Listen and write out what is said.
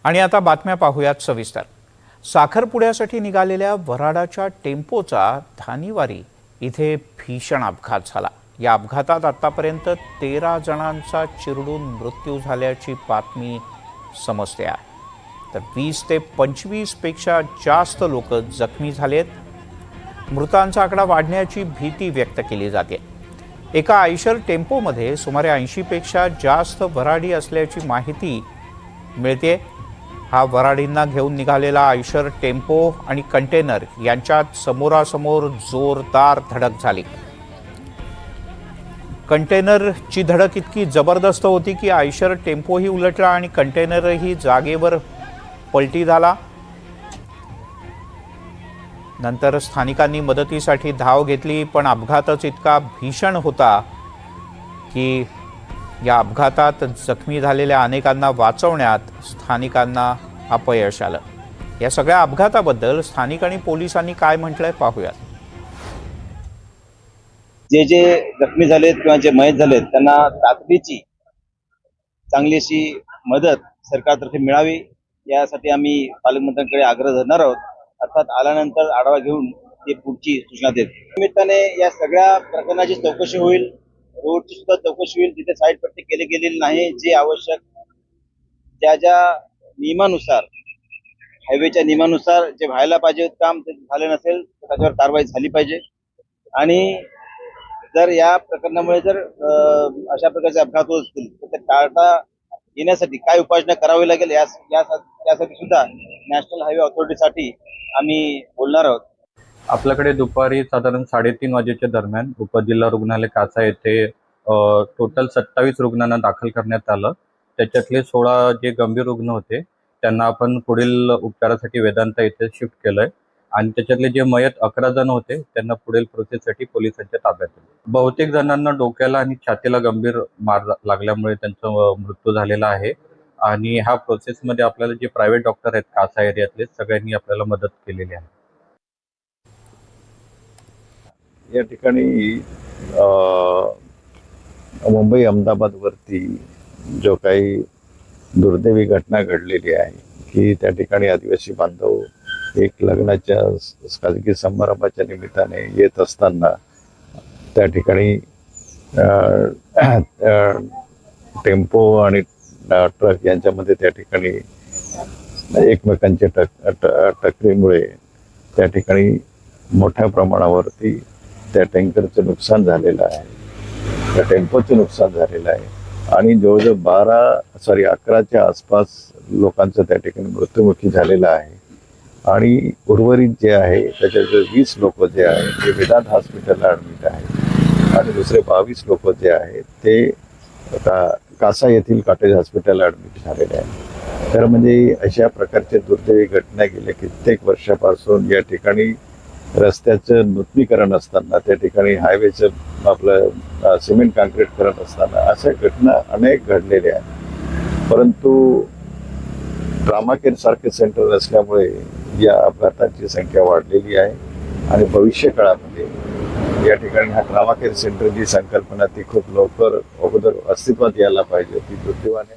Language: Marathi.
आणि आता बातम्या पाहूयात सविस्तर। साखरपुड्यासाठी निघालेल्या वऱ्हाडाच्या टेम्पोचा धानिवारी इथे भीषण अपघात झाला। या अपघातात आतापर्यंत 13 जणांचा चिरडून मृत्यू झाल्याची बातमी समजते आहे, तर 20 ते 25 पेक्षा जास्त लोक जखमी झालेत। मृतांचा आकडा वाढण्याची भीती व्यक्त केली जाते। एका आयशर टेम्पोमध्ये सुमारे 80 पेक्षा जास्त वऱ्हाडी असल्याची माहिती मिळते। हा वऱ्हाडींना घेऊन निघालेला आयशर टेम्पो आणि कंटेनर यांच्यात समोरासमोर जोरदार धडक झाली। कंटेनरची धडक इतकी जबरदस्त होती की आयशर टेम्पोही उलटला आणि कंटेनरही जागेवर पलटी झाला। नंतर स्थानिकांनी मदतीसाठी धाव घेतली, पण अपघातच इतका भीषण होता की या अपघातात जखमी झालेल्या अनेकांना वाचवण्यात स्थानिकांना अपयश आलं। या सगळ्या अपघाताबद्दल स्थानिक आणि पोलिसांनी काय म्हटलंय पाहूयात। जे जखमी झालेत किंवा जे मयत झालेत त्यांना तातडीची चांगली अशी मदत सरकारतर्फे मिळावी यासाठी आम्ही पालकमंत्र्यांकडे आग्रह धरणार आहोत। अर्थात आल्यानंतर आढावा घेऊन ते पुढची सूचना देत। निमित्ताने या सगळ्या प्रकरणाची चौकशी होईल, रोडची सुद्धा चौकशी होईल, जिथे साईड पट्टी केली गेलेली नाही, जे आवश्यक ज्या नियमानुसार हायवेच्या नियमानुसार जे व्हायला पाहिजे काम ते झाले नसेल तर त्याच्यावर कारवाई झाली पाहिजे। आणि जर या प्रकरणामुळे जर अशा प्रकारचे अपघात होत असतील तर ते टाळता येण्यासाठी काय उपाययोजना करावी लागेल यासाठी सुद्धा नॅशनल हायवे ऑथॉरिटीसाठी आम्ही बोलणार आहोत। आपल्याकडे दुपारी साधारण 3:30 वाजेच्या दरम्यान उपजिल्हा रुग्णालय कासा येथे टोटल 27 रुग्णांना दाखल करण्यात आलं। त्याच्यातले 16 जे गंभीर रुग्ण होते त्यांना आपण पुढील उपचारासाठी वेदांता येथे शिफ्ट केलंय आणि त्याच्यातले जे मयत 11 जण होते त्यांना पुढील प्रोसेससाठी पोलिसांच्या ताब्यात दिले। बहुतेक जणांना डोक्याला आणि छातीला गंभीर मार लागल्यामुळे त्यांचा मृत्यू झालेला आहे आणि ह्या प्रोसेसमध्ये आपल्याला जे प्रायव्हेट डॉक्टर आहेत कासा एरियातले सगळ्यांनी आपल्याला मदत केलेली आहे। या ठिकाणी मुंबई अहमदाबाद वरती जो काही दुर्दैवी घटना घडलेली आहे की त्या ठिकाणी आदिवासी बांधव एक लग्नाच्या खाजगी समारंभाच्या निमित्ताने येत असताना त्या ठिकाणी टेम्पो आणि ट्रक यांच्यामध्ये त्या ठिकाणी एकमेकांच्या टक्करीमुळे त्या ठिकाणी मोठ्या प्रमाणावरती त्या टँकरचं नुकसान झालेलं आहे, त्या टेम्पोचं नुकसान झालेलं आहे आणि जवळजवळ 11च्या आसपास लोकांचा त्या ठिकाणी मृत्युमुखी झालेला आहे। आणि उर्वरित जे आहे त्याच्यात 20 लोक जे आहे ते वेदांत हॉस्पिटलला ॲडमिट आहे आणि दुसरे 22 लोक जे आहेत ते कासा येथील कॉटेज हॉस्पिटलला ॲडमिट झालेले आहे। तर म्हणजे अशा प्रकारच्या दुर्दैवी घटना गेल्या कित्येक वर्षापासून या ठिकाणी रस्त्याचं नूतनीकरण असताना त्या ठिकाणी हायवेचं आपलं सिमेंट काँक्रीट करत असताना अशा घटना अनेक घडलेल्या आहेत, परंतु ट्रॉमा केअर सारखे सेंटर नसल्यामुळे या अपघातांची संख्या वाढलेली आहे आणि भविष्य काळामध्ये या ठिकाणी हा ट्रॉमा केअर सेंटर जी संकल्पना ती खूप लवकर अगोदर अस्तित्वात यायला पाहिजे, ती दुर्दैवाने